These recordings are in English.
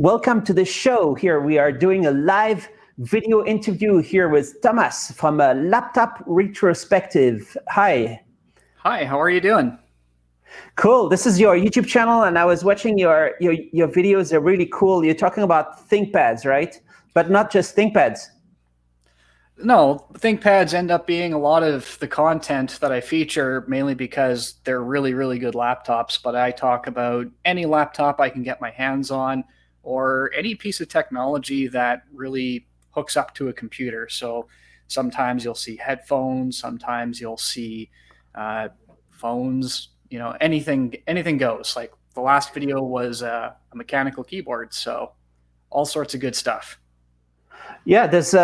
Welcome to the show. Here we are doing a live video interview here with Thomas from a Laptop Retrospective. Hi. Hi, how are you doing? Cool. This is your YouTube channel, and I was watching your videos. They're really cool. You're talking about ThinkPads, right? But not just ThinkPads. No, ThinkPads end up being a lot of the content that I feature mainly because they're really, really good laptops. But I talk about any laptop I can get my hands on or any piece of technology that really hooks up to a computer. So sometimes you'll see headphones, sometimes you'll see phones, anything goes. Like the last video was a mechanical keyboard. So all sorts of good stuff. Yeah, there's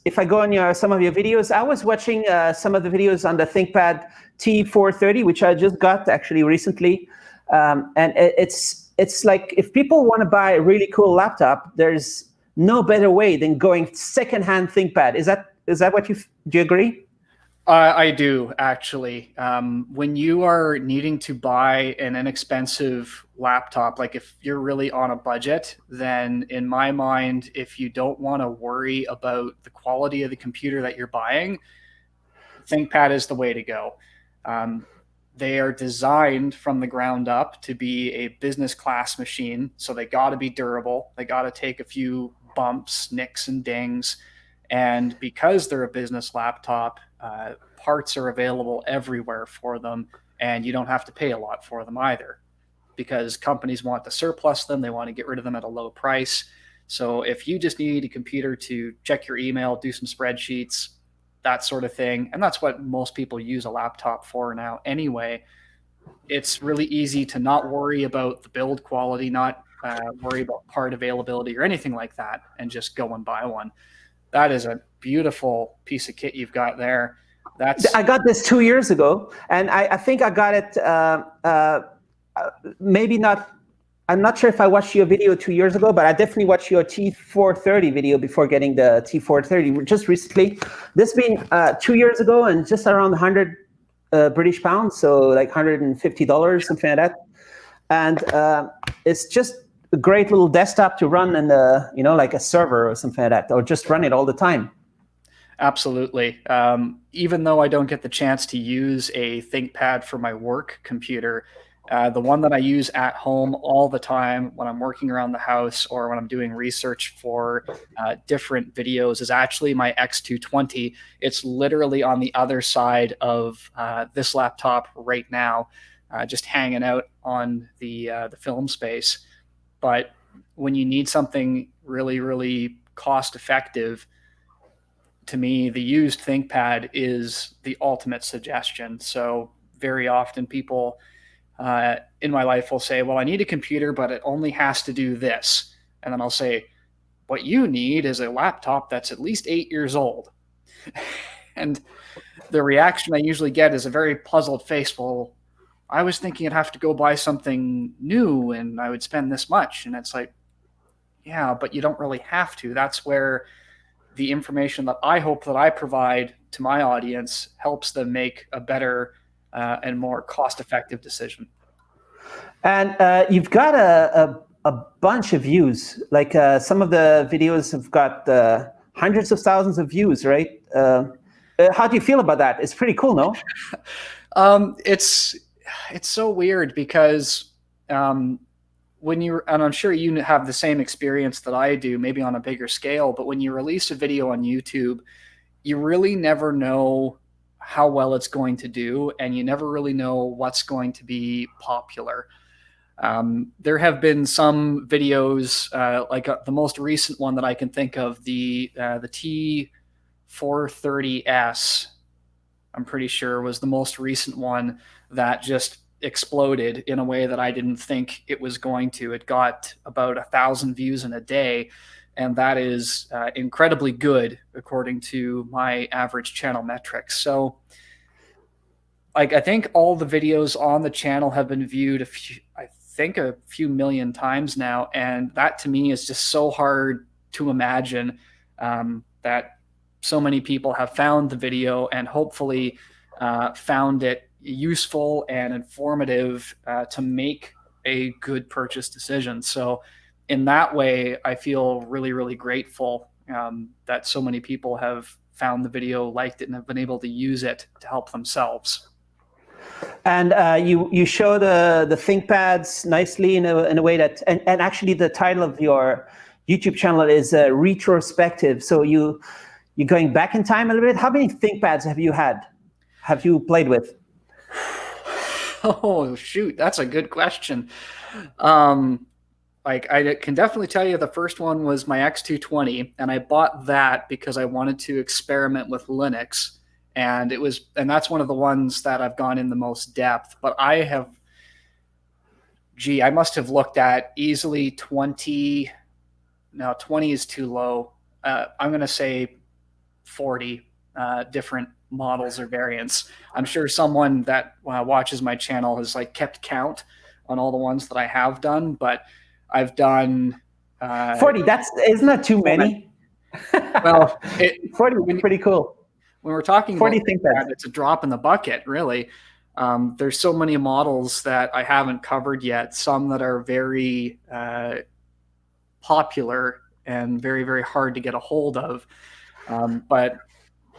if I go on some of your videos, I was watching some of the videos on the ThinkPad T430, which I just got actually recently, and it's like if people want to buy a really cool laptop, there's no better way than going secondhand ThinkPad. Is that what do you agree? I do, actually. When you are needing to buy an inexpensive laptop, like if you're really on a budget, then in my mind, if you don't want to worry about the quality of the computer that you're buying, ThinkPad is the way to go. They are designed from the ground up to be a business class machine, so they got to be durable. They got to take a few bumps, nicks, and dings. And because they're a business laptop, parts are available everywhere for them, and you don't have to pay a lot for them either, because companies want to surplus them. They want to get rid of them at a low price. So if you just need a computer to check your email, do some spreadsheets, that sort of thing, and that's what most people use a laptop for now anyway, it's really easy to not worry about the build quality, not worry about part availability or anything like that, and just go and buy one. That is a beautiful piece of kit you've got there. I got this 2 years ago, and I think I got it maybe not. I'm not sure if I watched your video 2 years ago, but I definitely watched your T430 video before getting the T430 just recently. This being 2 years ago and just around 100 British pounds, so like $150, something like that. And it's just a great little desktop to run in like a server or something like that, or just run it all the time. Absolutely. Even though I don't get the chance to use a ThinkPad for my work computer, the one that I use at home all the time when I'm working around the house or when I'm doing research for different videos is actually my X220. It's literally on the other side of this laptop right now, just hanging out on the film space. But when you need something really, really cost effective, to me, the used ThinkPad is the ultimate suggestion. So very often people in my life will say, well, I need a computer, but it only has to do this. And then I'll say, what you need is a laptop that's at least 8 years old. And the reaction I usually get is a very puzzled face. Well, I was thinking I'd have to go buy something new and I would spend this much. And it's like, yeah, but you don't really have to. That's where the information that I hope that I provide to my audience helps them make a better and more cost-effective decision. And you've got a bunch of views. Like some of the videos have got hundreds of thousands of views, right? How do you feel about that? It's pretty cool, no? It's so weird because when and I'm sure you have the same experience that I do, maybe on a bigger scale, but when you release a video on YouTube, you really never know how well it's going to do, and you never really know what's going to be popular. There have been some videos, like the most recent one that I can think of, the T430S, I'm pretty sure was the most recent one that just exploded in a way that I didn't think it was going to. It got about 1,000 views in a day, and that is incredibly good according to my average channel metrics. So like, I think all the videos on the channel have been viewed a few million times now, and that to me is just so hard to imagine that so many people have found the video and hopefully found it useful and informative to make a good purchase decision. So in that way, I feel really, really grateful that so many people have found the video, liked it, and have been able to use it to help themselves. And you show the ThinkPads nicely in a way that, and actually the title of your YouTube channel is Retrospective. So you're going back in time a little bit. How many ThinkPads have you had? Have you played with? Oh, shoot, that's a good question. Like, I can definitely tell you the first one was my X220, and I bought that because I wanted to experiment with Linux. And that's one of the ones that I've gone in the most depth. But I must have looked at easily 20. No, 20 is too low. I'm going to say 40 different models or variants. I'm sure someone that watches my channel has like kept count on all the ones that I have done, but I've done 40. Isn't that too many? Well, 40 would be pretty cool. When we're talking 40 about ThinkPad, it's a drop in the bucket, really. There's so many models that I haven't covered yet. Some that are very popular and very, very hard to get a hold of. But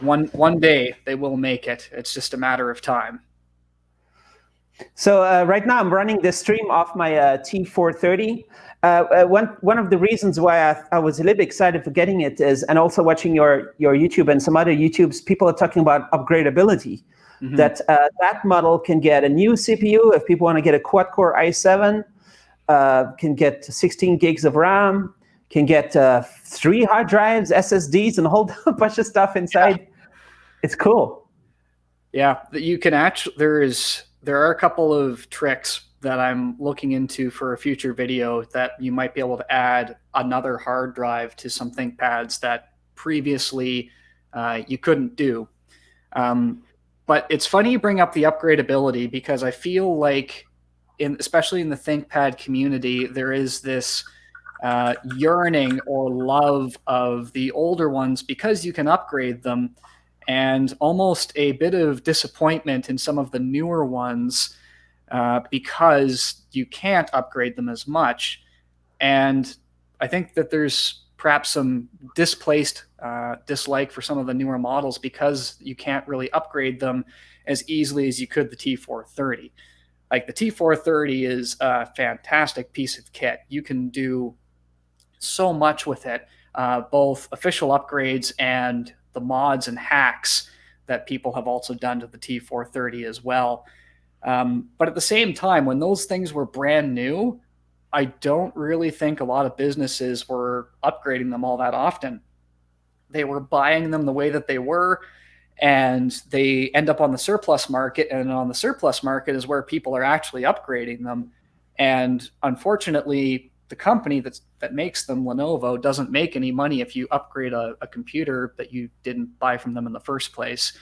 one day they will make it. It's just a matter of time. So right now I'm running the stream off my T430. One of the reasons why I was a little bit excited for getting it is, and also watching your YouTube and some other YouTubes, people are talking about upgradeability. Mm-hmm. That model can get a new CPU if people want to get a quad-core i7, can get 16 gigs of RAM, can get 3 hard drives, SSDs, and a whole bunch of stuff inside. Yeah. It's cool. Yeah, you can actually, there are a couple of tricks that I'm looking into for a future video that you might be able to add another hard drive to some ThinkPads that previously you couldn't do. But it's funny you bring up the upgradeability, because I feel like, especially in the ThinkPad community, there is this yearning or love of the older ones because you can upgrade them, and almost a bit of disappointment in some of the newer ones because you can't upgrade them as much. And I think that there's perhaps some displaced dislike for some of the newer models because you can't really upgrade them as easily as you could the T430. Like, the T430 is a fantastic piece of kit. You can do so much with it, both official upgrades and the mods and hacks that people have also done to the T430 as well. But at the same time, when those things were brand new, I don't really think a lot of businesses were upgrading them all that often. They were buying them the way that they were, and they end up on the surplus market, and on the surplus market is where people are actually upgrading them. And unfortunately, the company that makes them, Lenovo, doesn't make any money if you upgrade a computer that you didn't buy from them in the first place.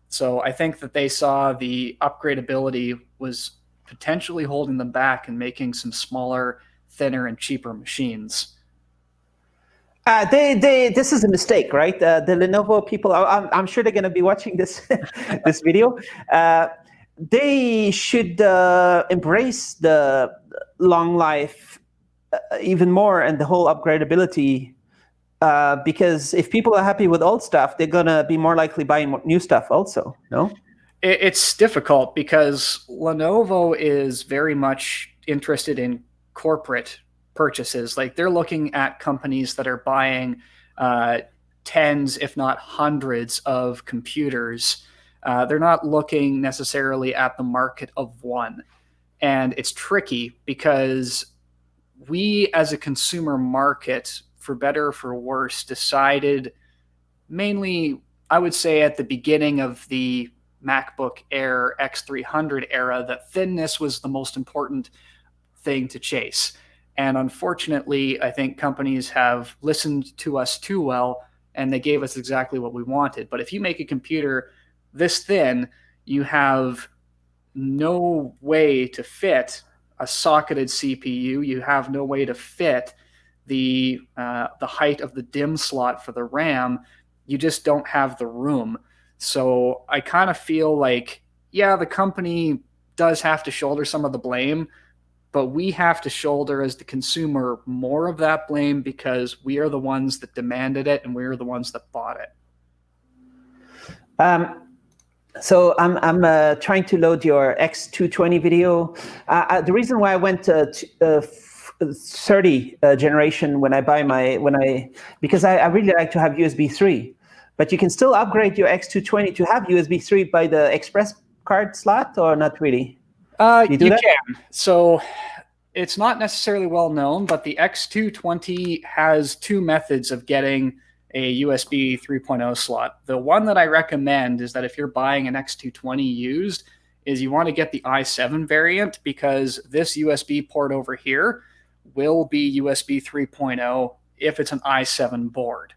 So I think that they saw the upgradeability was potentially holding them back and making some smaller, thinner, and cheaper machines. This is a mistake, right? The Lenovo people, I'm sure they're going to be watching this this video. They should embrace the long life even more, and the whole upgradeability, because if people are happy with old stuff, they're going to be more likely buying new stuff also, no? It's difficult because Lenovo is very much interested in corporate purchases. Like, they're looking at companies that are buying tens, if not hundreds, of computers. They're not looking necessarily at the market of one. And it's tricky because we, as a consumer market, for better or for worse, decided mainly, I would say, at the beginning of the MacBook Air X300 era, that thinness was the most important thing to chase. And unfortunately, I think companies have listened to us too well, and they gave us exactly what we wanted. But if you make a computer this thin, you have no way to fit a socketed CPU. You have no way to fit the height of the DIMM slot for the RAM. You just don't have the room. So I kind of feel like, yeah, the company does have to shoulder some of the blame, but we have to shoulder as the consumer more of that blame because we are the ones that demanded it and we are the ones that bought it. So I'm trying to load your X220 video. The reason why I went to 30 generation because I really like to have USB 3, but you can still upgrade your X220 to have USB 3 by the express card slot, or not really? You can. So it's not necessarily well known, but the X220 has two methods of getting a USB 3.0 slot. The one that I recommend is that if you're buying an X220 used, is you want to get the i7 variant, because this USB port over here will be USB 3.0 if it's an i7 board.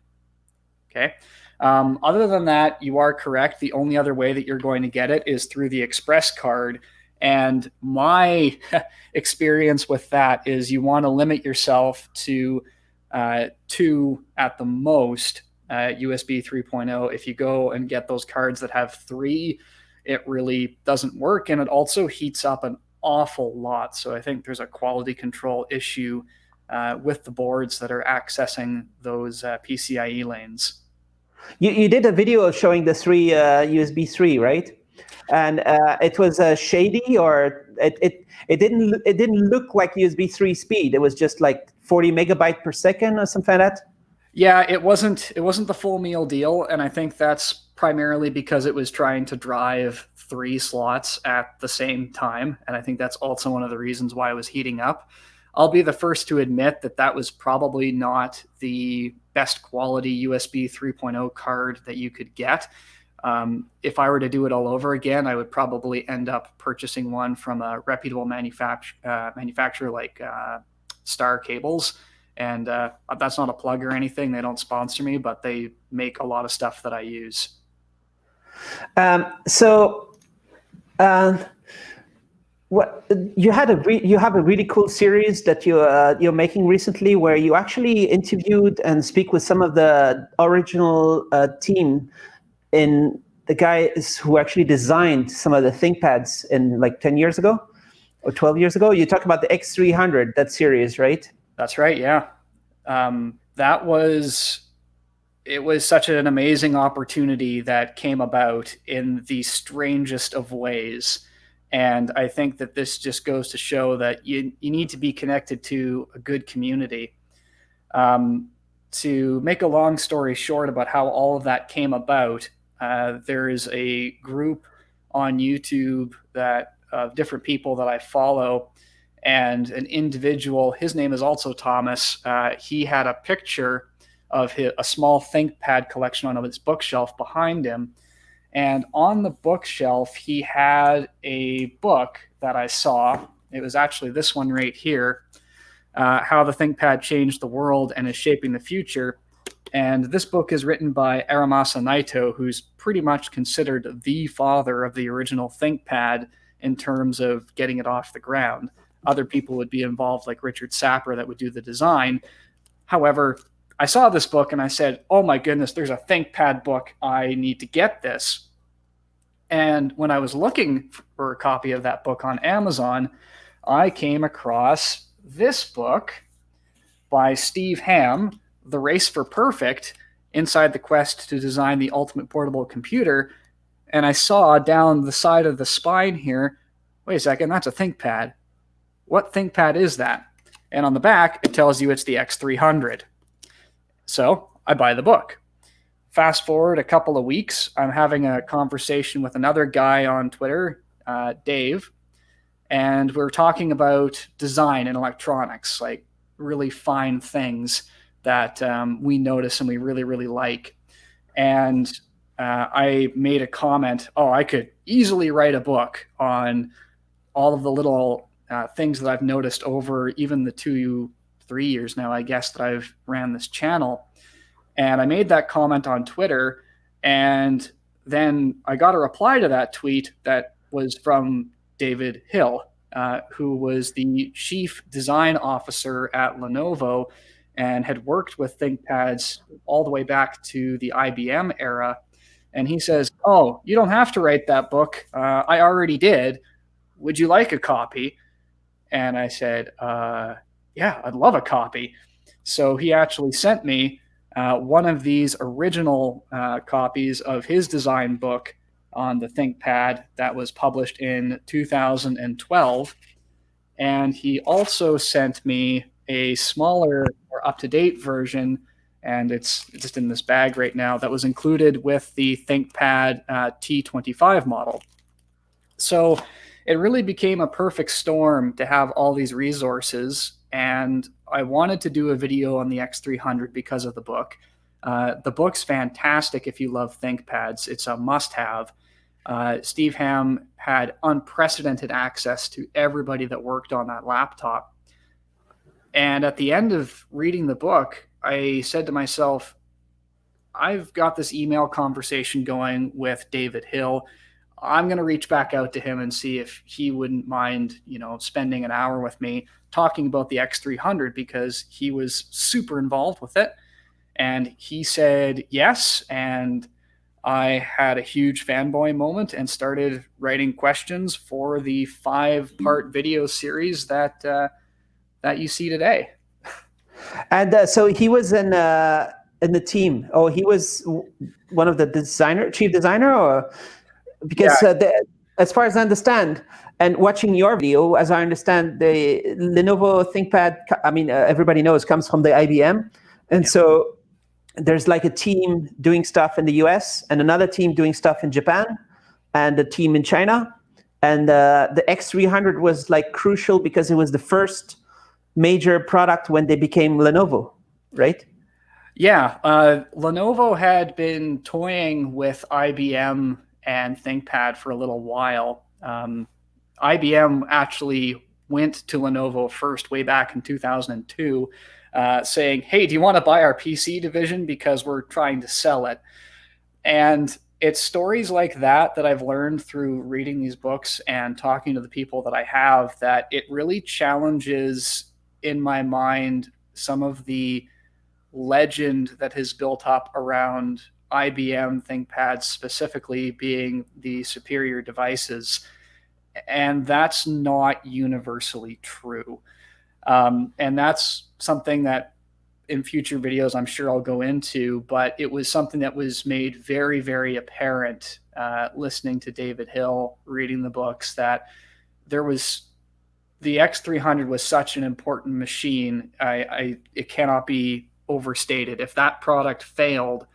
Okay. Other than that, you are correct. The only other way that you're going to get it is through the express card. And my experience with that is you want to limit yourself to 2 at the most USB 3.0. If you go and get those cards that have 3, it really doesn't work, and it also heats up an awful lot. So I think there's a quality control issue with the boards that are accessing those PCIe lanes. You did a video showing the 3 USB 3, right? And it was shady, or it didn't look like USB 3 speed. It was just like 40 megabyte per second or something like that. Yeah, it wasn't the full meal deal, and I think that's primarily because it was trying to drive 3 slots at the same time, and I think that's also one of the reasons why it was heating up. I'll be the first to admit that that was probably not the best quality USB 3.0 card that you could get. If I were to do it all over again, I would probably end up purchasing one from a reputable manufacturer like Star Cables. And that's not a plug or anything. They don't sponsor me, but they make a lot of stuff that I use. What you have a really cool series that you're making recently, where you actually interviewed and speak with some of the original team in the guys who actually designed some of the ThinkPads in like 10 years ago or 12 years ago. You talk about the X300, that series, right? That's right. Yeah. It was such an amazing opportunity that came about in the strangest of ways. And I think that this just goes to show that you need to be connected to a good community. To make a long story short about how all of that came about, there is a group on YouTube that of different people that I follow, and an individual, his name is also Thomas. He had a picture of a small ThinkPad collection on his bookshelf behind him. And on the bookshelf, he had a book that I saw. It was actually this one right here, How the ThinkPad Changed the World and is Shaping the Future. And this book is written by Aramasa Naito, who's pretty much considered the father of the original ThinkPad in terms of getting it off the ground. Other people would be involved, like Richard Sapper, that would do the design. However, I saw this book and I said, oh my goodness, there's a ThinkPad book. I need to get this. And when I was looking for a copy of that book on Amazon, I came across this book by Steve Ham, The Race for Perfect, Inside the Quest to Design the Ultimate Portable Computer. And I saw down the side of the spine here, wait a second, that's a ThinkPad. What ThinkPad is that? And on the back, it tells you it's the X300. So I buy the book. Fast forward a couple of weeks, I'm having a conversation with another guy on Twitter, Dave, and we're talking about design and electronics, like really fine things that we notice and we really, really like. And I made a comment, I could easily write a book on all of the little things that I've noticed over even the 2-3 years now, I guess, that I've ran this channel. And I made that comment on Twitter, and then I got a reply to that tweet that was from David Hill, who was the chief design officer at Lenovo and had worked with ThinkPads all the way back to the IBM era. And he says, oh, you don't have to write that book. I already did. Would you like a copy? And I said, yeah, I'd love a copy. So he actually sent me one of these original copies of his design book on the ThinkPad that was published in 2012. And he also sent me a smaller or up-to-date version, and it's just in this bag right now, that was included with the ThinkPad T25 model. So it really became a perfect storm to have all these resources, and I wanted to do a video on the X300 because of the book. The book's fantastic if you love ThinkPads. It's a must-have. Steve Ham had unprecedented access to everybody that worked on that laptop. And at the end of reading the book, I said to myself, I've got this email conversation going with David Hill. I'm going to reach back out to him and see if he wouldn't mind, spending an hour with me talking about the X300, because he was super involved with it. And he said yes. And I had a huge fanboy moment and started writing questions for the 5-part video series that you see today. And so he was in the team. Oh, he was one of the chief designer, or because as far as I understand, and watching your video, as I understand, the Lenovo ThinkPad, everybody knows, comes from the IBM, and so there's like a team doing stuff in the US and another team doing stuff in Japan and a team in China. And the X300 was like crucial because it was the first major product when they became Lenovo, right? Yeah, Lenovo had been toying with IBM and ThinkPad for a little while. IBM actually went to Lenovo first way back in 2002, saying, hey, do you want to buy our PC division because we're trying to sell it? And it's stories like that I've learned through reading these books and talking to the people that I have, that it really challenges in my mind some of the legend that has built up around IBM ThinkPads specifically being the superior devices. And that's not universally true. And that's something that in future videos I'm sure I'll go into, but it was something that was made very, very apparent listening to David Hill, reading the books, that the X300 was such an important machine. It cannot be overstated. If that product failed,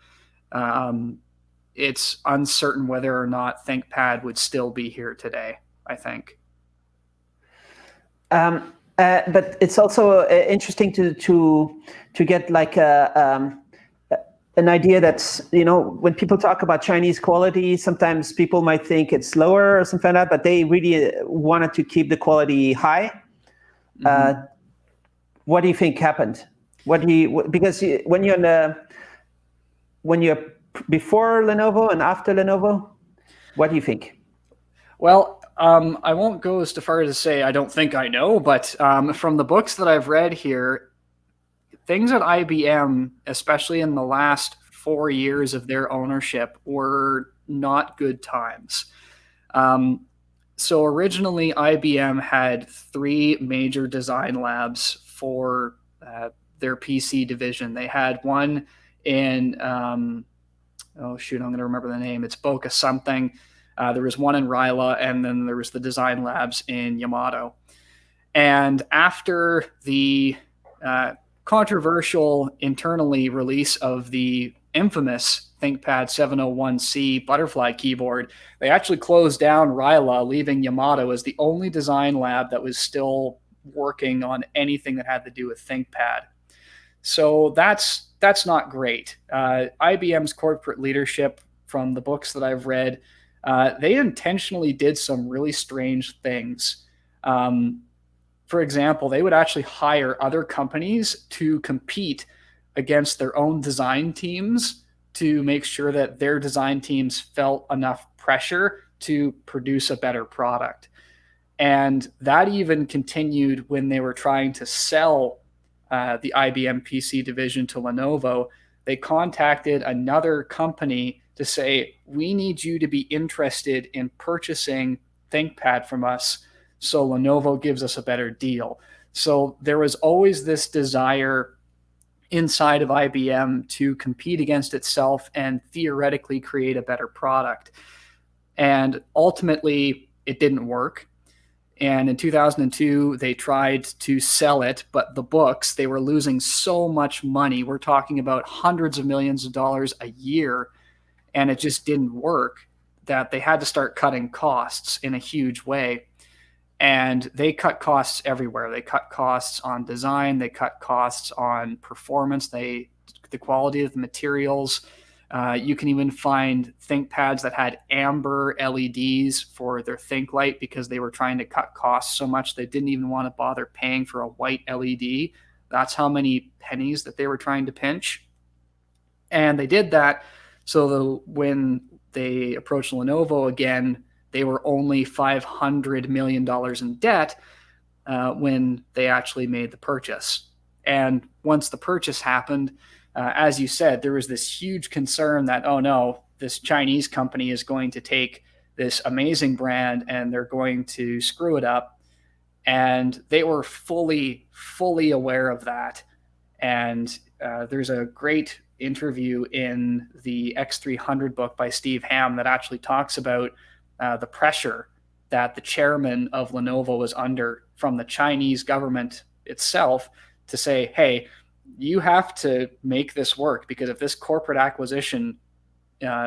it's uncertain whether or not ThinkPad would still be here today, I think. But it's also interesting to get like an idea that's, when people talk about Chinese quality, sometimes people might think it's lower or something like that, but they really wanted to keep the quality high. Mm-hmm. What do you think happened? Because when you're before Lenovo and after Lenovo, what do you think? Well, I won't go as far as to say I don't think I know, but from the books that I've read here, things at IBM, especially in the last 4 years of their ownership, were not good times. So originally, IBM had 3 major design labs for their PC division. They had one in, I'm going to remember the name. It's Boca something. There was one in Ryla, and then there was the design labs in Yamato. And after the controversial internally release of the infamous ThinkPad 701C butterfly keyboard, they actually closed down Ryla, leaving Yamato as the only design lab that was still working on anything that had to do with ThinkPad. So that's not great. IBM's corporate leadership, from the books that I've read, they intentionally did some really strange things. For example, they would actually hire other companies to compete against their own design teams to make sure that their design teams felt enough pressure to produce a better product. And that even continued when they were trying to sell the IBM PC division to Lenovo. They contacted another company to say, we need you to be interested in purchasing ThinkPad from us so Lenovo gives us a better deal. So there was always this desire inside of IBM to compete against itself and theoretically create a better product. And ultimately, it didn't work. And in 2002, they tried to sell it, but the books, they were losing so much money. We're talking about hundreds of millions of dollars a year, and it just didn't work, that they had to start cutting costs in a huge way. And they cut costs everywhere. They cut costs on design, they cut costs on performance, the quality of the materials. You can even find ThinkPads that had amber LEDs for their ThinkLight because they were trying to cut costs so much they didn't even want to bother paying for a white LED. That's how many pennies that they were trying to pinch. And they did that so when they approached Lenovo again, they were only $500 million in debt when they actually made the purchase. And once the purchase happened, as you said, there was this huge concern that, oh no, this Chinese company is going to take this amazing brand and they're going to screw it up. And they were fully aware of that. And there's a great interview in the X300 book by Steve Ham that actually talks about the pressure that the chairman of Lenovo was under from the Chinese government itself to say, hey, you have to make this work, because if this corporate acquisition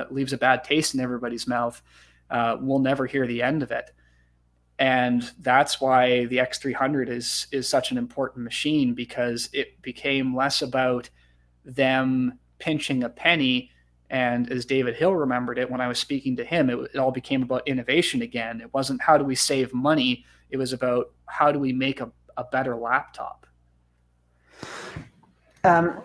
leaves a bad taste in everybody's mouth, we'll never hear the end of it. And that's why the X300 is such an important machine, because it became less about them pinching a penny. And as David Hill remembered it when I was speaking to him, it all became about innovation again. It wasn't how do we save money. It was about how do we make a better laptop. Here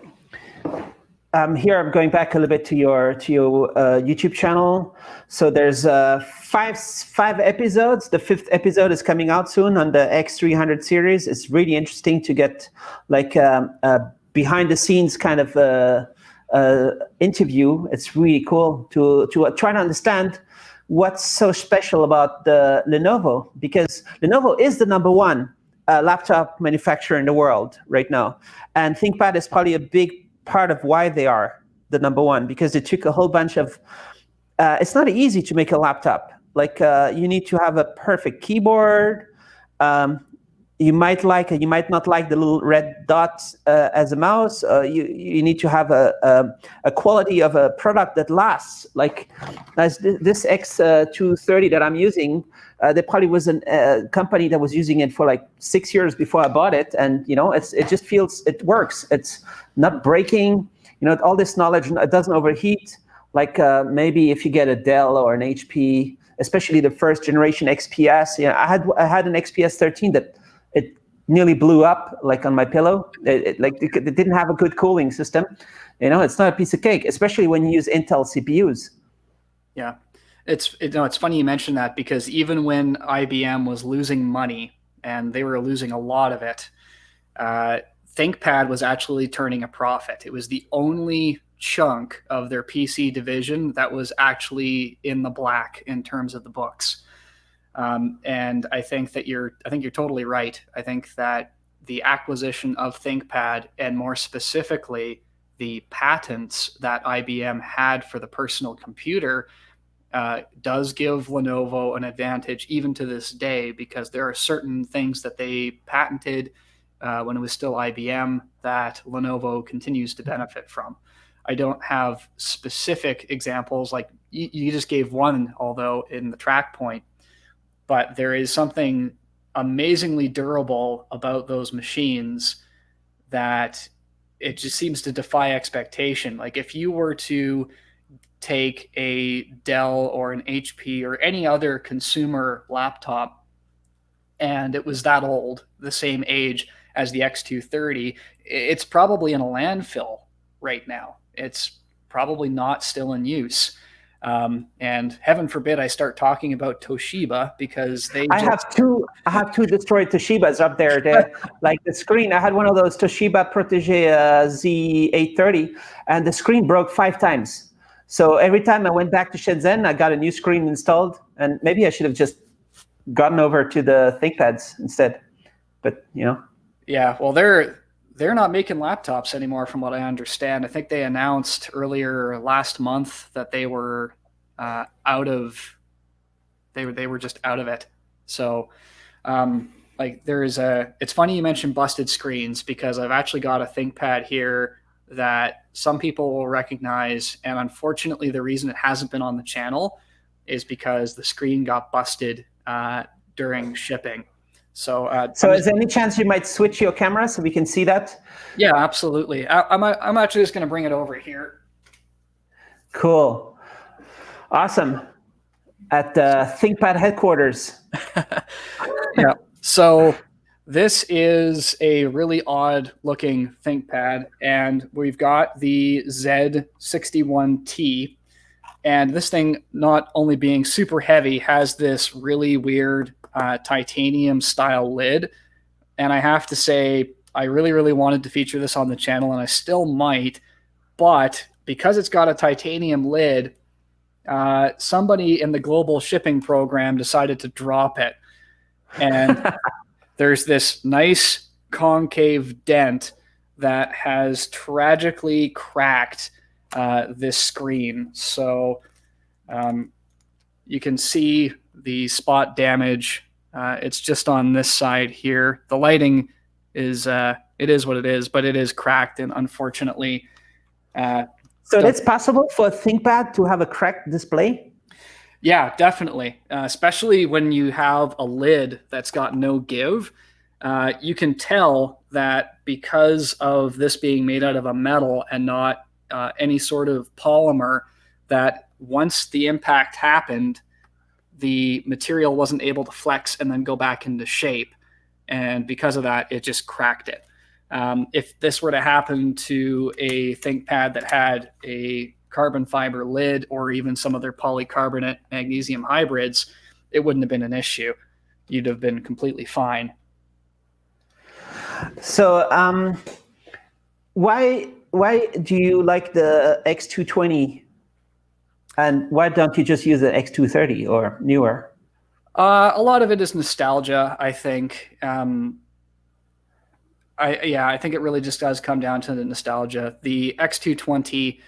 I'm going back a little bit to your YouTube channel. So there's five episodes. The 5th episode is coming out soon on the X300 series. It's really interesting to get like behind the scenes kind of interview. It's really cool to try to understand what's so special about the Lenovo, because Lenovo is the #1 laptop manufacturer in the world right now. And ThinkPad is probably a big part of why they are the #1, because they took a whole bunch of, it's not easy to make a laptop. Like you need to have a perfect keyboard. You might like it, you might not like the little red dots as a mouse. You need to have a quality of a product that lasts. Like as this X230 that I'm using, there probably was a company that was using it for like 6 years before I bought it, and you know, it just feels, it works. It's not breaking. You know, all this knowledge, it doesn't overheat. Like maybe if you get a Dell or an HP, especially the first generation XPS. You know, I had an XPS 13 that it nearly blew up like on my pillow. It didn't have a good cooling system. You know, it's not a piece of cake, especially when you use Intel CPUs. Yeah, it's funny you mentioned that, because even when IBM was losing money, and they were losing a lot of it, ThinkPad was actually turning a profit. It was the only chunk of their PC division that was actually in the black in terms of the books. And I think you're totally right. I think that the acquisition of ThinkPad, and more specifically the patents that IBM had for the personal computer, does give Lenovo an advantage even to this day, because there are certain things that they patented when it was still IBM that Lenovo continues to benefit from. I don't have specific examples, like you just gave one, although in the track point. But there is something amazingly durable about those machines that it just seems to defy expectation. Like if you were to take a Dell or an HP or any other consumer laptop, and it was that old, the same age as the X230, it's probably in a landfill right now. It's probably not still in use. And heaven forbid I start talking about Toshiba, because I have two destroyed Toshibas up there. Like the screen, I had one of those Toshiba Protege Z830, and the screen broke 5 times. So every time I went back to Shenzhen, I got a new screen installed, and maybe I should have just gotten over to the ThinkPads instead. But Yeah, well, they're not making laptops anymore, from what I understand. I think they announced earlier last month that they were out of they were just out of it. So like it's funny you mentioned busted screens, because I've actually got a ThinkPad here that some people will recognize, and unfortunately the reason it hasn't been on the channel is because the screen got busted during shipping. So is there any chance you might switch your camera so we can see that? Yeah, absolutely. I'm actually just going to bring it over here. Cool. Awesome. At the ThinkPad headquarters. Yeah. So this is a really odd looking ThinkPad, and we've got the Z61T. And this thing, not only being super heavy, has this really weird titanium style lid. And I have to say, I really, really wanted to feature this on the channel, and I still might. But because it's got a titanium lid, somebody in the global shipping program decided to drop it. And there's this nice concave dent that has tragically cracked this screen. So you can see the spot damage. It's just on this side here. The lighting is it is what it is, but it is cracked, and unfortunately. So it's possible for a ThinkPad to have a cracked display? Yeah, definitely. Especially when you have a lid that's got no give. You can tell that because of this being made out of a metal and not any sort of polymer, that once the impact happened, the material wasn't able to flex and then go back into shape. And because of that, it just cracked it. If this were to happen to a ThinkPad that had a carbon fiber lid or even some of their polycarbonate magnesium hybrids, it wouldn't have been an issue. You'd have been completely fine. So why do you like the X220, and why don't you just use the X230 or newer? A lot of it is nostalgia, I think. I think it really just does come down to the nostalgia. The X220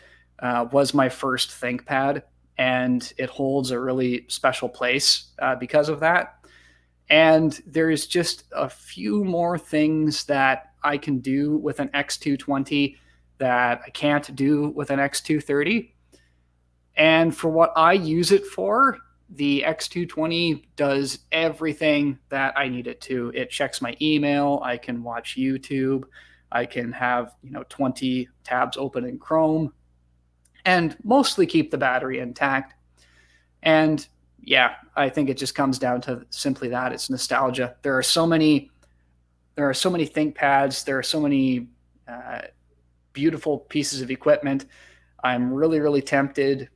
was my first ThinkPad, and it holds a really special place because of that. And there's just a few more things that I can do with an X220 that I can't do with an X230. And for what I use it for, the X220 does everything that I need it to. It checks my email. I can watch YouTube. I can have 20 tabs open in Chrome, and mostly keep the battery intact. And yeah, I think it just comes down to simply that. It's nostalgia. There are so many ThinkPads. There are so many beautiful pieces of equipment. I'm really, really tempted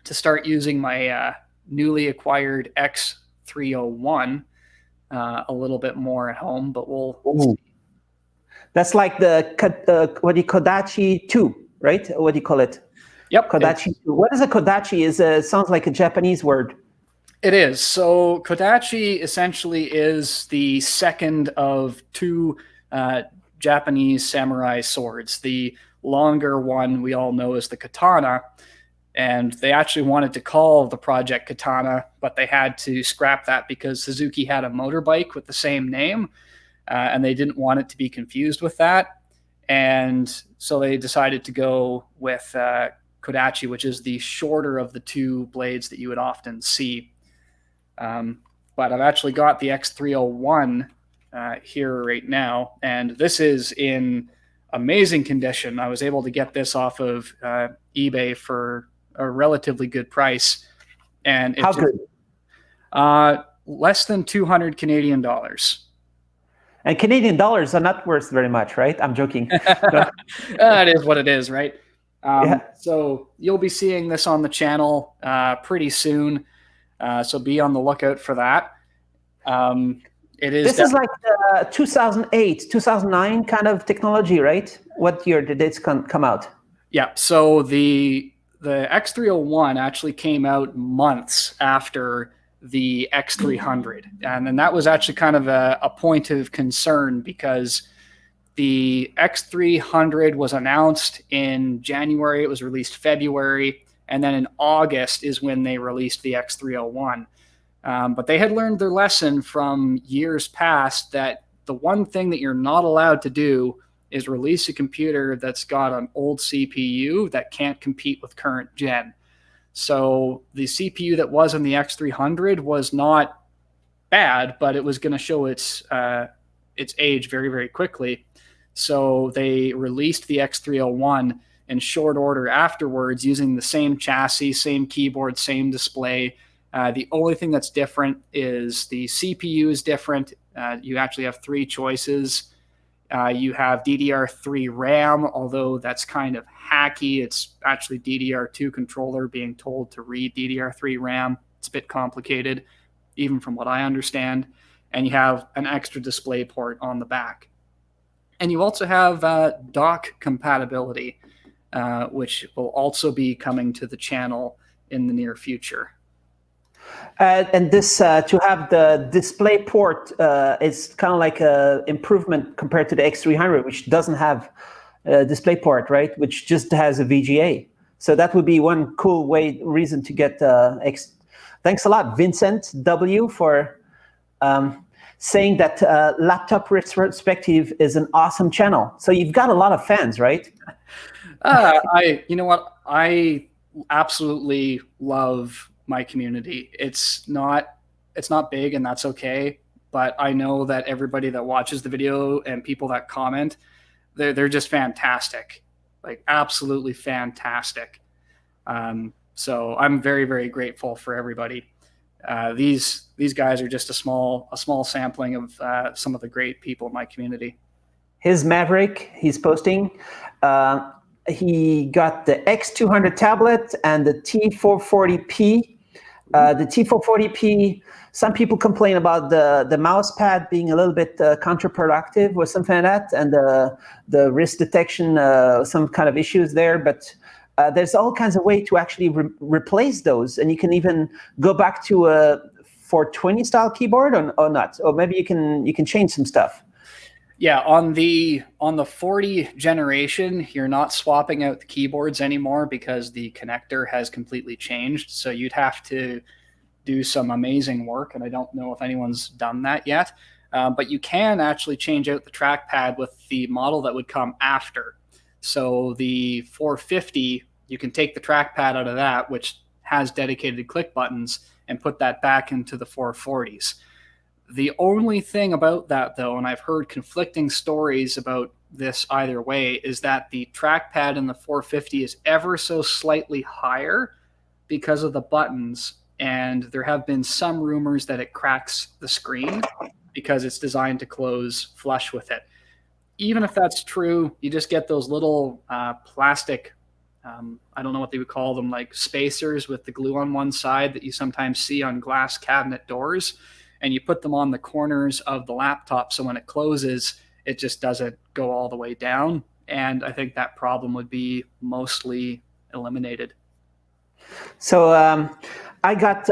to start using my newly acquired X301 a little bit more at home, but we'll see. That's like the Kodachi 2, right? What do you call it? Yep. Kodachi 2. What is a Kodachi? Sounds like a Japanese word. It is. So Kodachi essentially is the second of two Japanese samurai swords. The longer one we all know as the katana. And they actually wanted to call the project Katana, but they had to scrap that because Suzuki had a motorbike with the same name, and they didn't want it to be confused with that. And so they decided to go with Kodachi, which is the shorter of the two blades that you would often see. But I've actually got the X301 here right now, and this is in amazing condition. I was able to get this off of eBay for a relatively good price. And how good? Less than 200 Canadian dollars. And Canadian dollars are not worth very much, right? I'm joking. It is what it is, right? Yeah. So you'll be seeing this on the channel pretty soon. So be on the lookout for that. This is like 2008, 2009 kind of technology, right? What year did this come out? Yeah. So the X301 actually came out months after the X300. And then that was actually kind of a point of concern because the X300 was announced in January, it was released February, and then in August is when they released the X301. But they had learned their lesson from years past that the one thing that you're not allowed to do is release a computer that's got an old CPU that can't compete with current gen. So the CPU that was in the X300 was not bad, but it was going to show its age very, very quickly. So they released the X301 in short order afterwards using the same chassis, same keyboard, same display. The only thing that's different is the CPU is different. You actually have three choices. You have DDR3 RAM, although that's kind of hacky. It's actually DDR2 controller being told to read DDR3 RAM. It's a bit complicated, even from what I understand. And you have an extra display port on the back. And you also have dock compatibility, which will also be coming to the channel in the near future. And this to have the display port is kind of like an improvement compared to the X300, which doesn't have a display port, right? Which just has a VGA. So that would be one cool reason to get X. Thanks a lot, Vincent W, for saying that Laptop Retrospective is an awesome channel. So you've got a lot of fans, right? You know what? I absolutely love my community. It's not big, and that's okay. But I know that everybody that watches the video and people that comment, they're just fantastic, like absolutely fantastic. So I'm very, very grateful for everybody. These guys are just a small sampling of some of the great people in my community. Here's Maverick. He's posting. He got the X200 tablet and the T440p. The T440p, some people complain about the mouse pad being a little bit counterproductive or something like that, and the wrist detection, some kind of issues there. But there's all kinds of ways to actually replace those, and you can even go back to a 420 style keyboard or not, or maybe you can change some stuff. Yeah, on the 40 generation, you're not swapping out the keyboards anymore because the connector has completely changed. So you'd have to do some amazing work, and I don't know if anyone's done that yet. But you can actually change out the trackpad with the model that would come after. So the 450, you can take the trackpad out of that, which has dedicated click buttons, and put that back into the 440s. The only thing about that, though, and I've heard conflicting stories about this either way, is that the trackpad in the 450 is ever so slightly higher because of the buttons, and there have been some rumors that it cracks the screen because it's designed to close flush with it. Even if that's true, you just get those little plastic, I don't know what they would call them, like spacers with the glue on one side that you sometimes see on glass cabinet doors. And you put them on the corners of the laptop, so when it closes, it just doesn't go all the way down. And I think that problem would be mostly eliminated. So I got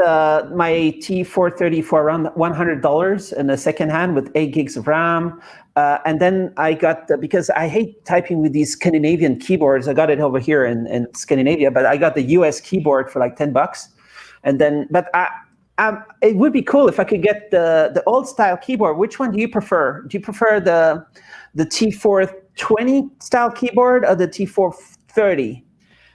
my T430 for around $100 in a second hand with 8 gigs of RAM. And then I got, because I hate typing with these Scandinavian keyboards, I got it over here in Scandinavia, but I got the US keyboard for like $10. And then, but it would be cool if I could get the old style keyboard. Which one do you prefer? Do you prefer the T420 style keyboard or the T430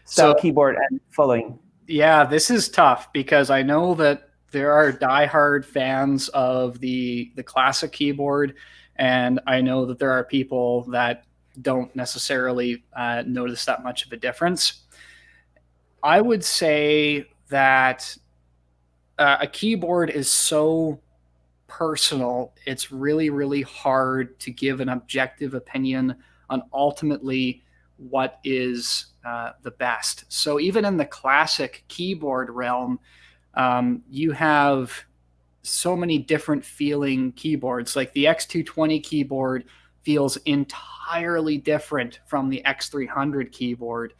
style keyboard and following? Yeah, this is tough because I know that there are diehard fans of the classic keyboard, and I know that there are people that don't necessarily notice that much of a difference. I would say that a keyboard is so personal, it's really, really hard to give an objective opinion on ultimately what is the best. So even in the classic keyboard realm, you have so many different feeling keyboards. Like the X220 keyboard feels entirely different from the X300 keyboard.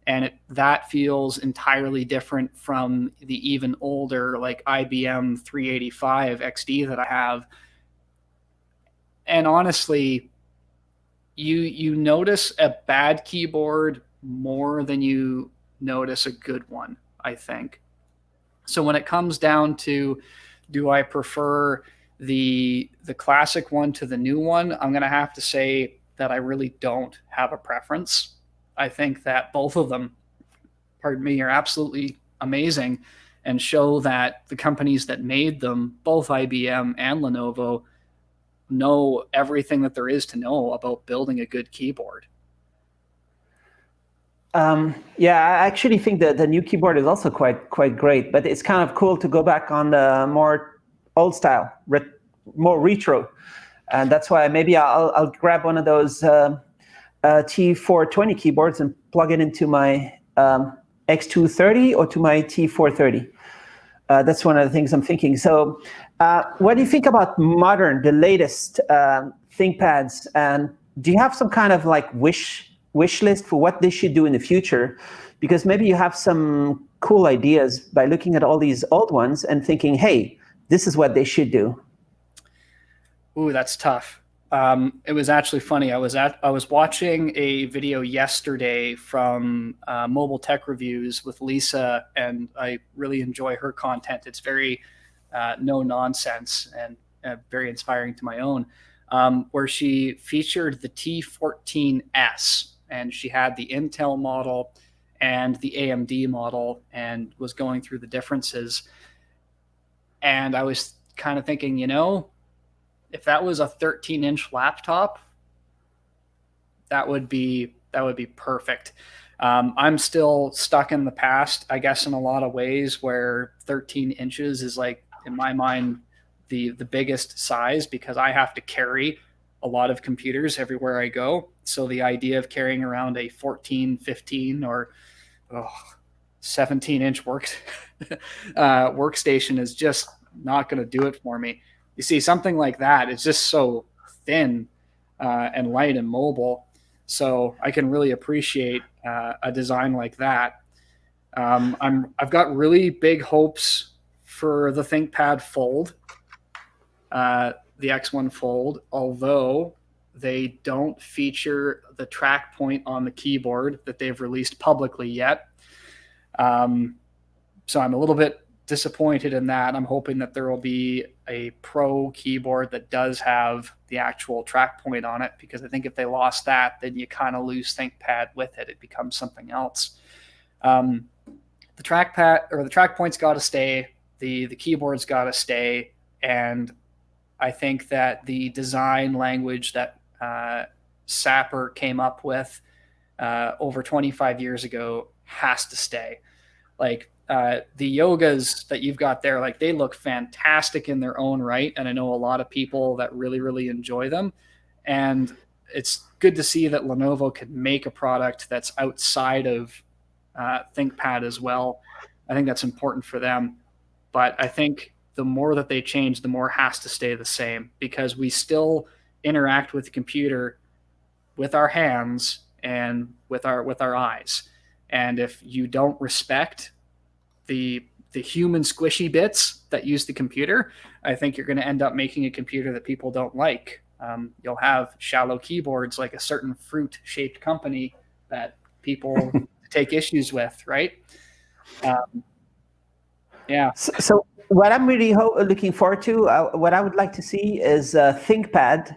And that feels entirely different from the even older like IBM 385 XD that I have. And honestly, you notice a bad keyboard more than you notice a good one, I think. So when it comes down to, do I prefer the classic one to the new one, I'm going to have to say that I really don't have a preference. I think that both of them, pardon me, are absolutely amazing and show that the companies that made them, both IBM and Lenovo, know everything that there is to know about building a good keyboard. Yeah, I actually think that the new keyboard is also quite great, but it's kind of cool to go back on the more old style, more retro, and that's why maybe I'll grab one of those T420 keyboards and plug it into my X230 or to my T430. That's one of the things I'm thinking. So what do you think about the latest ThinkPads? And do you have some kind of like wish list for what they should do in the future? Because maybe you have some cool ideas by looking at all these old ones and thinking, hey, this is what they should do. Ooh, that's tough. It was actually funny. I was watching a video yesterday from Mobile Tech Reviews with Lisa, and I really enjoy her content. It's very no nonsense and very inspiring to my own, where she featured the T14S, and she had the Intel model and the AMD model and was going through the differences. And I was kind of thinking, if that was a 13-inch laptop, that would be perfect. I'm still stuck in the past, I guess, in a lot of ways, where 13 inches is like, in my mind, the biggest size, because I have to carry a lot of computers everywhere I go. So the idea of carrying around a 14, 15, or 17-inch workstation is just not going to do it for me. You see, something like that, it's just so thin and light and mobile. So I can really appreciate a design like that. I've got really big hopes for the ThinkPad Fold, the X1 Fold, although they don't feature the track point on the keyboard that they've released publicly yet. So I'm a little bit disappointed in that. I'm hoping that there will be a pro keyboard that does have the actual track point on it, because I think if they lost that, then you kind of lose ThinkPad with it. It becomes something else. The trackpad or the track point's got to stay. The keyboard's got to stay. And I think that the design language that Sapper came up with over 25 years ago has to stay. Like, the yogas that you've got there, like, they look fantastic in their own right. And I know a lot of people that really, really enjoy them. And it's good to see that Lenovo can make a product that's outside of ThinkPad as well. I think that's important for them. But I think the more that they change, the more has to stay the same, because we still interact with the computer with our hands and with our eyes. And if you don't respect the human squishy bits that use the computer, I think you're going to end up making a computer that people don't like. You'll have shallow keyboards like a certain fruit-shaped company that people take issues with, right? Yeah. So what I'm really looking forward to, what I would like to see is ThinkPad,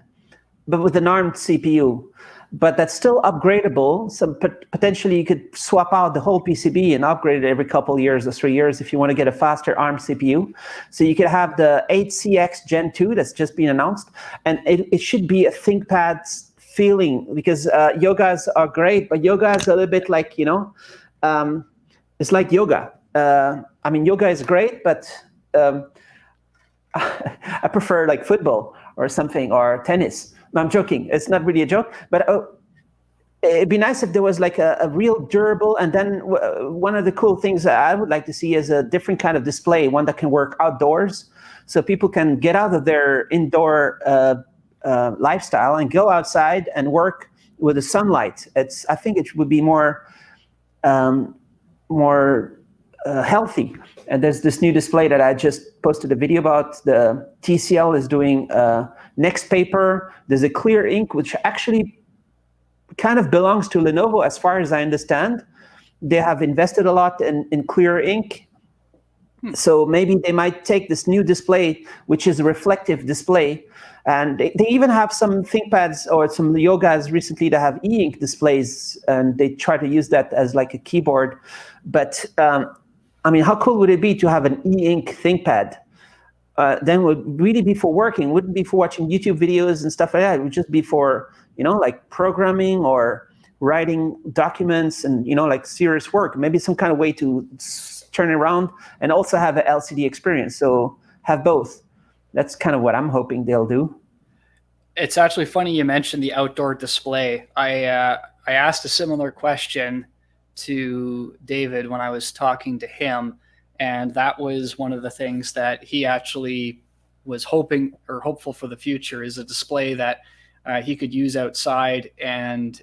but with an ARM CPU. But that's still upgradable. So potentially you could swap out the whole PCB and upgrade it every couple of years or 3 years if you want to get a faster ARM CPU. So you could have the 8CX Gen 2 that's just been announced, and it should be a ThinkPad feeling, because yogas are great, but yoga is a little bit like, it's like yoga. I mean, yoga is great, but I prefer like football or something, or tennis. No, I'm joking. It's not really a joke, but it'd be nice if there was like a real durable. And then one of the cool things that I would like to see is a different kind of display, one that can work outdoors, so people can get out of their indoor lifestyle and go outside and work with the sunlight. I think it would be more more healthy. And there's this new display that I just posted a video about. The TCL is doing next paper. There's a clear ink, which actually kind of belongs to Lenovo as far as I understand. They have invested a lot in clear ink. So maybe they might take this new display, which is a reflective display. And they even have some ThinkPads or some Yogas recently that have e-ink displays, and they try to use that as like a keyboard. But I mean, how cool would it be to have an e-ink ThinkPad? Then it would really be for working. It wouldn't be for watching YouTube videos and stuff like that. It would just be for, like programming or writing documents and, like serious work. Maybe some kind of way to turn it around and also have an LCD experience. So have both. That's kind of what I'm hoping they'll do. It's actually funny you mentioned the outdoor display. I asked a similar question to David when I was talking to him, and that was one of the things that he actually was hoping or hopeful for the future, is a display that he could use outside and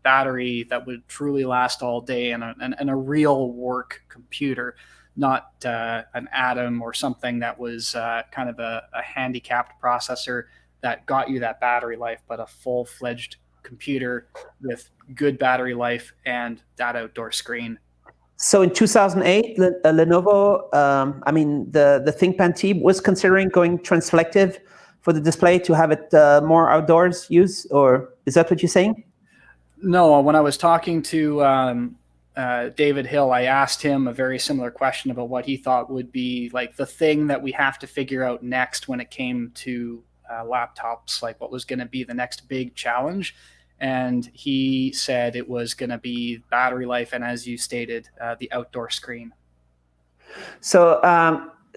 battery that would truly last all day, and a real work computer, not an Atom or something that was kind of a handicapped processor that got you that battery life, but a full-fledged computer with good battery life and that outdoor screen. So in 2008, Lenovo, the ThinkPad team was considering going transflective for the display to have it more outdoors use, or is that what you're saying? No, when I was talking to David Hill, I asked him a very similar question about what he thought would be like the thing that we have to figure out next when it came to laptops, like what was going to be the next big challenge. And he said it was going to be battery life, and as you stated, the outdoor screen. So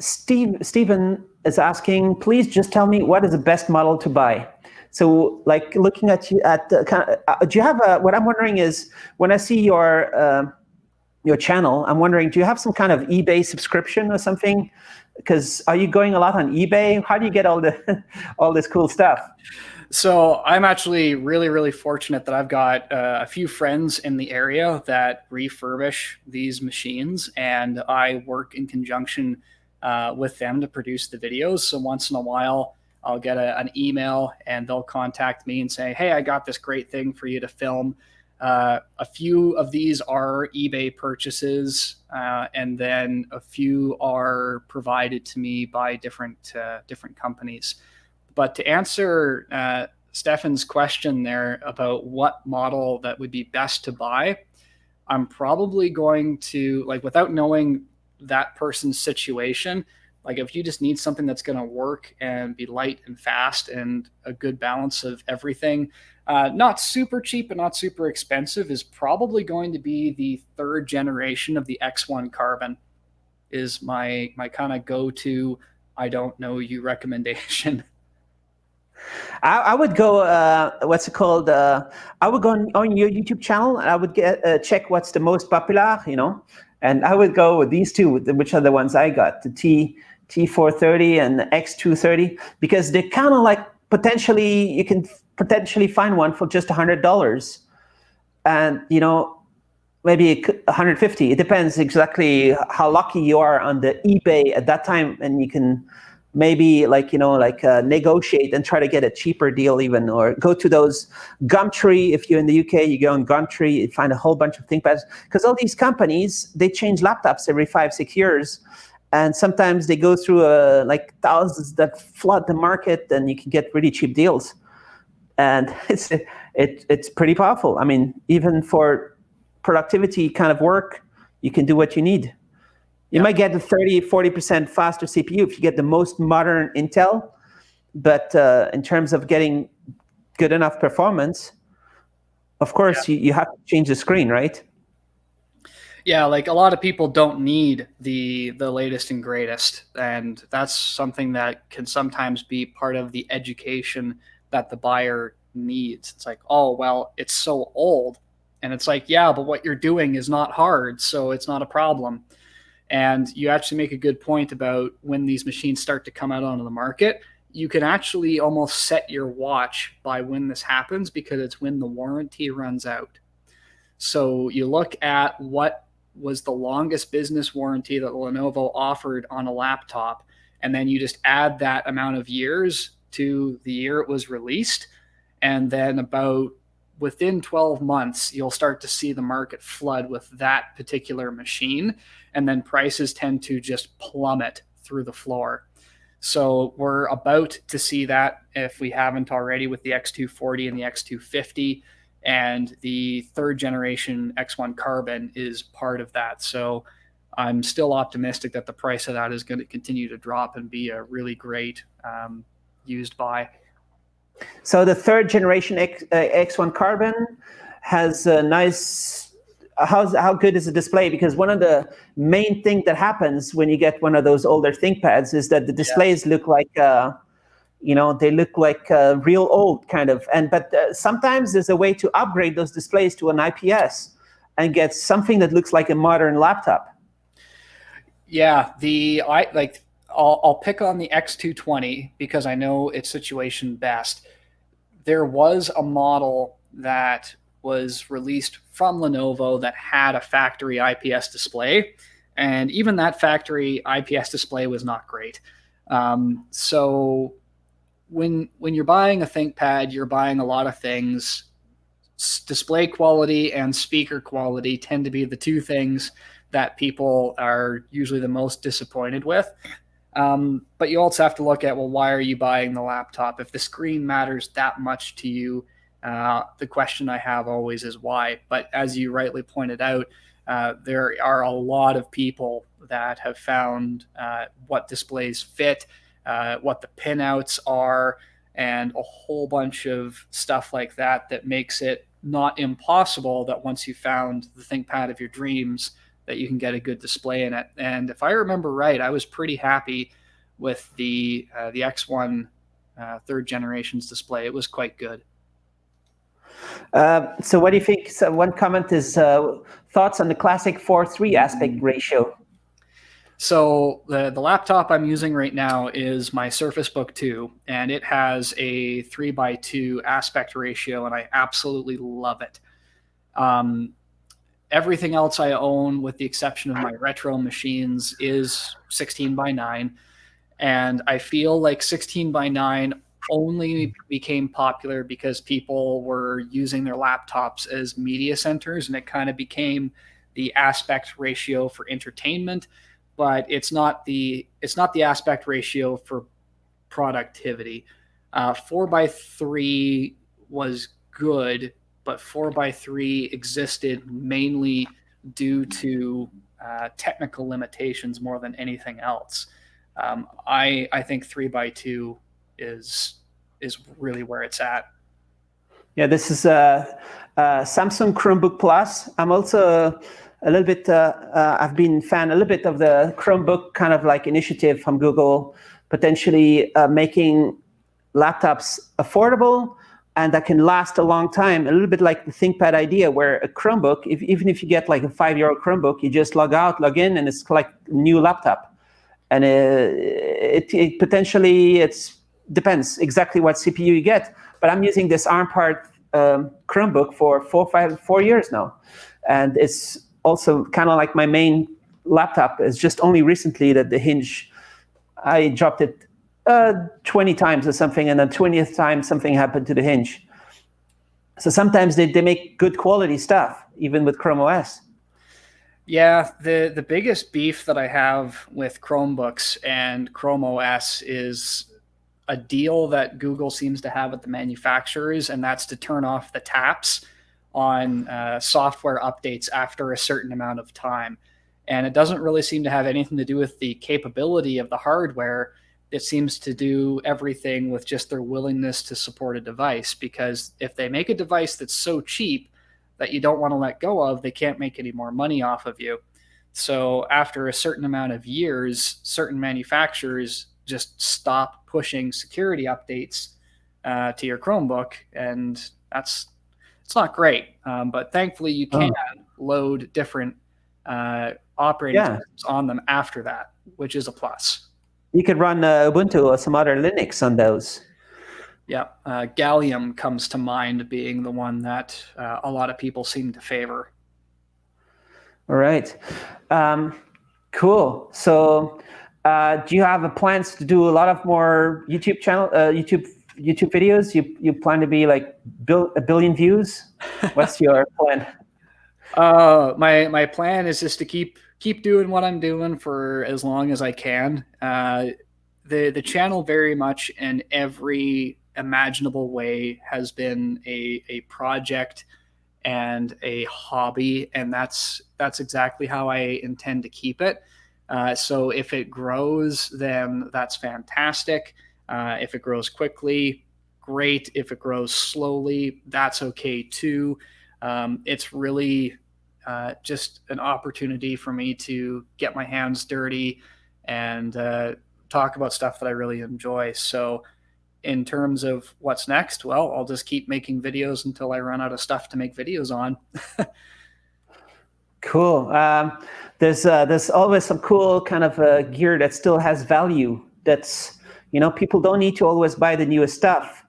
Stephen is asking, please just tell me what is the best model to buy. So like looking at you at do you have what I'm wondering is, when I see your channel, I'm wondering, do you have some kind of eBay subscription or something? Because are you going a lot on eBay? How do you get all this cool stuff? So I'm actually really, really fortunate that I've got a few friends in the area that refurbish these machines, and I work in conjunction with them to produce the videos. So once in a while, I'll get an email and they'll contact me and say, hey, I got this great thing for you to film. A few of these are eBay purchases, and then a few are provided to me by different companies. But to answer Stefan's question there about what model that would be best to buy, I'm probably going to, like, without knowing that person's situation, like if you just need something that's going to work and be light and fast and a good balance of everything, not super cheap and not super expensive, is probably going to be the third generation of the X1 Carbon, is my kind of go-to, I don't know you recommendation. I would go, what's it called? I would go on your YouTube channel and I would check what's the most popular, and I would go with these two, which are the ones I got, the T430 and the X230, because they're kind of like you can potentially find one for just $100, and maybe $150. It depends exactly how lucky you are on the eBay at that time, and you can maybe negotiate and try to get a cheaper deal even, or go to those Gumtree. If you're in the UK, you go on Gumtree, you find a whole bunch of ThinkPads, because all these companies, they change laptops every 5-6 years. And sometimes they go through thousands that flood the market, and you can get really cheap deals. And it's pretty powerful. I mean, even for productivity kind of work, you can do what you need. You might get a 30-40% faster CPU if you get the most modern Intel, but in terms of getting good enough performance, of course, you have to change the screen, right? Yeah, like a lot of people don't need the latest and greatest, and that's something that can sometimes be part of the education that the buyer needs. It's like, oh, well, it's so old, and it's like, yeah, but what you're doing is not hard, so it's not a problem. And you actually make a good point about when these machines start to come out onto the market, you can actually almost set your watch by when this happens, because it's when the warranty runs out. So you look at what was the longest business warranty that Lenovo offered on a laptop, and then you just add that amount of years to the year it was released, and then about within 12 months, you'll start to see the market flood with that particular machine, and then prices tend to just plummet through the floor. So we're about to see that, if we haven't already, with the X240 and the X250, and the third generation X1 Carbon is part of that. So I'm still optimistic that the price of that is going to continue to drop and be a really great used buy. So the third generation X1 Carbon has a nice. How good is the display? Because one of the main things that happens when you get one of those older ThinkPads is that the displays look like, they look like real old kind of. But sometimes there's a way to upgrade those displays to an IPS and get something that looks like a modern laptop. Yeah, I'll pick on the X220 because I know its situation best. There was a model that was released from Lenovo that had a factory IPS display, and even that factory IPS display was not great. So when you're buying a ThinkPad, you're buying a lot of things. Display quality and speaker quality tend to be the two things that people are usually the most disappointed with. But you also have to look at, well, why are you buying the laptop? If the screen matters that much to you, the question I have always is why. But as you rightly pointed out, there are a lot of people that have found what displays fit, what the pinouts are, and a whole bunch of stuff like that that makes it not impossible that once you found the ThinkPad of your dreams, that you can get a good display in it. And if I remember right, I was pretty happy with the X1 third generation's display. It was quite good. So what do you think? So one comment is thoughts on the classic 4:3 aspect ratio. So the laptop I'm using right now is my Surface Book 2, and it has a 3:2 aspect ratio, and I absolutely love it. Everything else I own, with the exception of my retro machines, is 16:9. And I feel like 16:9 only became popular because people were using their laptops as media centers, and it kind of became the aspect ratio for entertainment, but it's not the aspect ratio for productivity. 4:3 was good, but 4:3 existed mainly due to technical limitations more than anything else. I think 3:2 is really where it's at. Yeah, this is Samsung Chromebook Plus. I'm also a little bit. I've been fan a little bit of the Chromebook kind of like initiative from Google, potentially making laptops affordable and that can last a long time. A little bit like the ThinkPad idea, where a Chromebook, even if you get like a 5-year-old Chromebook, you just log out, log in, and it's like a new laptop. And it potentially depends exactly what CPU you get. But I'm using this ARM part Chromebook for 4 years now, and it's also kind of like my main laptop. It's just only recently that the hinge, I dropped it 20 times or something, and the 20th time something happened to the hinge. So sometimes they make good quality stuff, even with Chrome OS. Yeah, the biggest beef that I have with Chromebooks and Chrome OS is a deal that Google seems to have with the manufacturers, and that's to turn off the taps on software updates after a certain amount of time. And it doesn't really seem to have anything to do with the capability of the hardware. It seems to do everything with just their willingness to support a device, because if they make a device that's so cheap that you don't want to let go of, they can't make any more money off of you. So after a certain amount of years, certain manufacturers just stop pushing security updates to your Chromebook, and it's not great. But thankfully, you can load different operating systems on them after that, which is a plus. You could run Ubuntu or some other Linux on those. Yeah, gallium comes to mind being the one that a lot of people seem to favor. All right. Cool. So, do you have plans to do a lot of more YouTube videos? You plan to be like a billion views? What's your plan? My plan is just to keep doing what I'm doing for as long as I can. The channel very much in every imaginable way has been a project and a hobby, and that's exactly how I intend to keep it. So if it grows, then that's fantastic. If it grows quickly, great. If it grows slowly, that's okay too. It's really just an opportunity for me to get my hands dirty and talk about stuff that I really enjoy. So in terms of what's next, well, I'll just keep making videos until I run out of stuff to make videos on. Cool. There's always some cool kind of gear that still has value. That's, people don't need to always buy the newest stuff.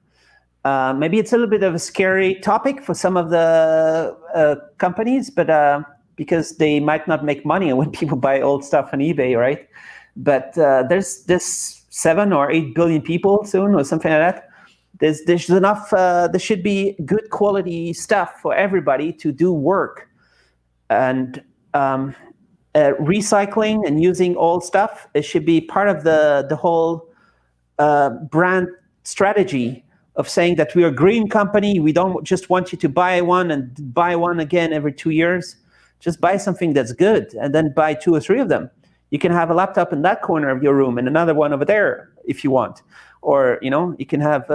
Maybe it's a little bit of a scary topic for some of the companies, but because they might not make money when people buy old stuff on eBay, right? But there's this 7 or 8 billion people soon, or something like that. There's enough. There should be good quality stuff for everybody to do work, and recycling and using old stuff. It should be part of the whole brand strategy of saying that we are a green company. We don't just want you to buy one and buy one again every 2 years. Just buy something that's good, and then buy 2 or 3 of them. You can have a laptop in that corner of your room and another one over there if you want. Or, you can have,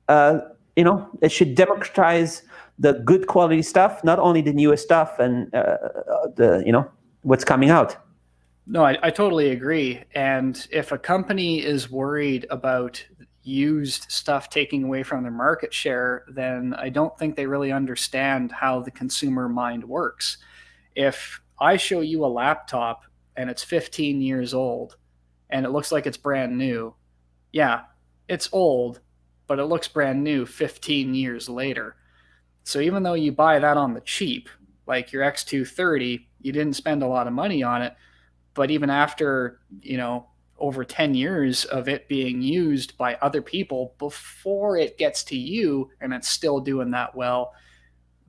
it should democratize the good quality stuff, not only the newest stuff and what's coming out. No, I totally agree. And if a company is worried about used stuff taking away from their market share, then I don't think they really understand how the consumer mind works. If I show you a laptop and it's 15 years old and it looks like it's brand new, yeah, it's old, but it looks brand new 15 years later. So even though you buy that on the cheap, like your X230, you didn't spend a lot of money on it, but even after, over 10 years of it being used by other people before it gets to you and it's still doing that well,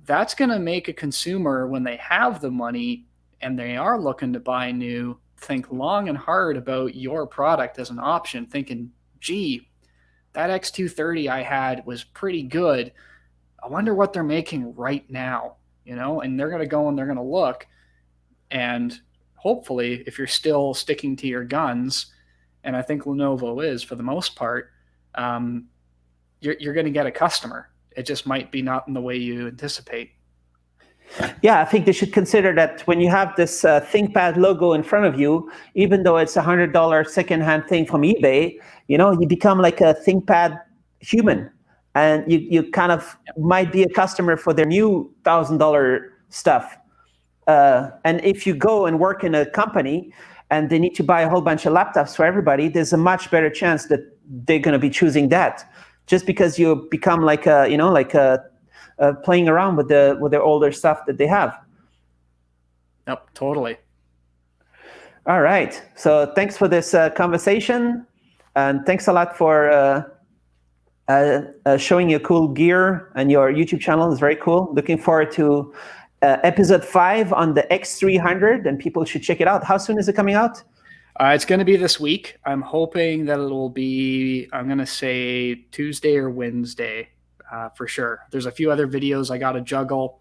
that's going to make a consumer, when they have the money and they are looking to buy new, think long and hard about your product as an option, thinking, gee, that X230 I had was pretty good. I wonder what they're making right now, and they're going to go and they're going to look. And hopefully, if you're still sticking to your guns, and I think Lenovo is for the most part, you're going to get a customer. It just might be not in the way you anticipate. Yeah, I think they should consider that when you have this ThinkPad logo in front of you, even though it's $100 secondhand thing from eBay, you become like a ThinkPad human, and you kind of might be a customer for their new $1,000 stuff. And if you go and work in a company and they need to buy a whole bunch of laptops for everybody, there's a much better chance that they're going to be choosing that, just because you become like playing around with their older stuff that they have. Yep, totally. All right. So thanks for this conversation, and thanks a lot for showing your cool gear, and your YouTube channel is very cool. Looking forward to episode 5 on the X300, and people should check it out. How soon is it coming out? It's going to be this week. I'm hoping that it will be, I'm going to say Tuesday or Wednesday for sure. There's a few other videos I got to juggle,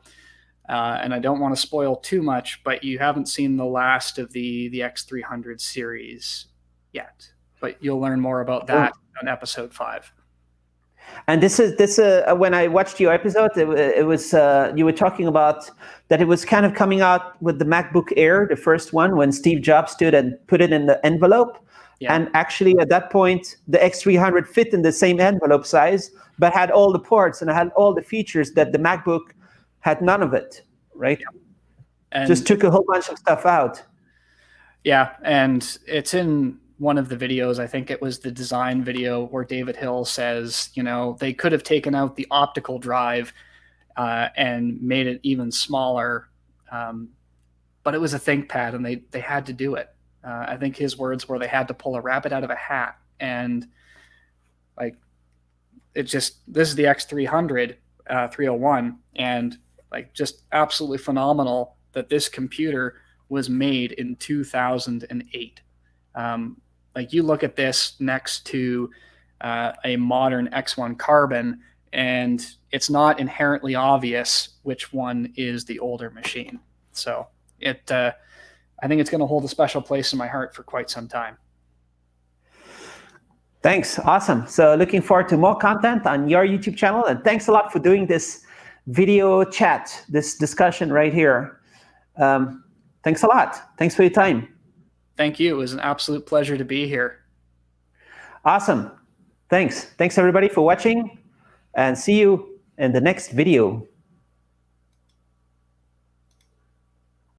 and I don't want to spoil too much, but you haven't seen the last of the X300 series yet. But you'll learn more about that on episode 5. And this when I watched your episode, it was you were talking about that it was kind of coming out with the MacBook Air, the first one, when Steve Jobs stood and put it in the envelope. Yeah. And actually, at that point, the X300 fit in the same envelope size, but had all the ports and had all the features that the MacBook had none of it, right? Yeah. And just took a whole bunch of stuff out. Yeah, and it's in one of the videos, I think it was the design video, where David Hill says, you know, they could have taken out the optical drive and made it even smaller, but it was a ThinkPad, and they had to do it. I think his words were they had to pull a rabbit out of a hat, and like this is the X300 301, and like just absolutely phenomenal that this computer was made in 2008. Like you look at this next to a modern X1 Carbon, and it's not inherently obvious which one is the older machine. So I think it's going to hold a special place in my heart for quite some time. Thanks. Awesome. So looking forward to more content on your YouTube channel. And thanks a lot for doing this video chat, this discussion right here. Thanks a lot. Thanks for your time. Thank you. It was an absolute pleasure to be here. Awesome. Thanks. Thanks everybody for watching, and see you in the next video.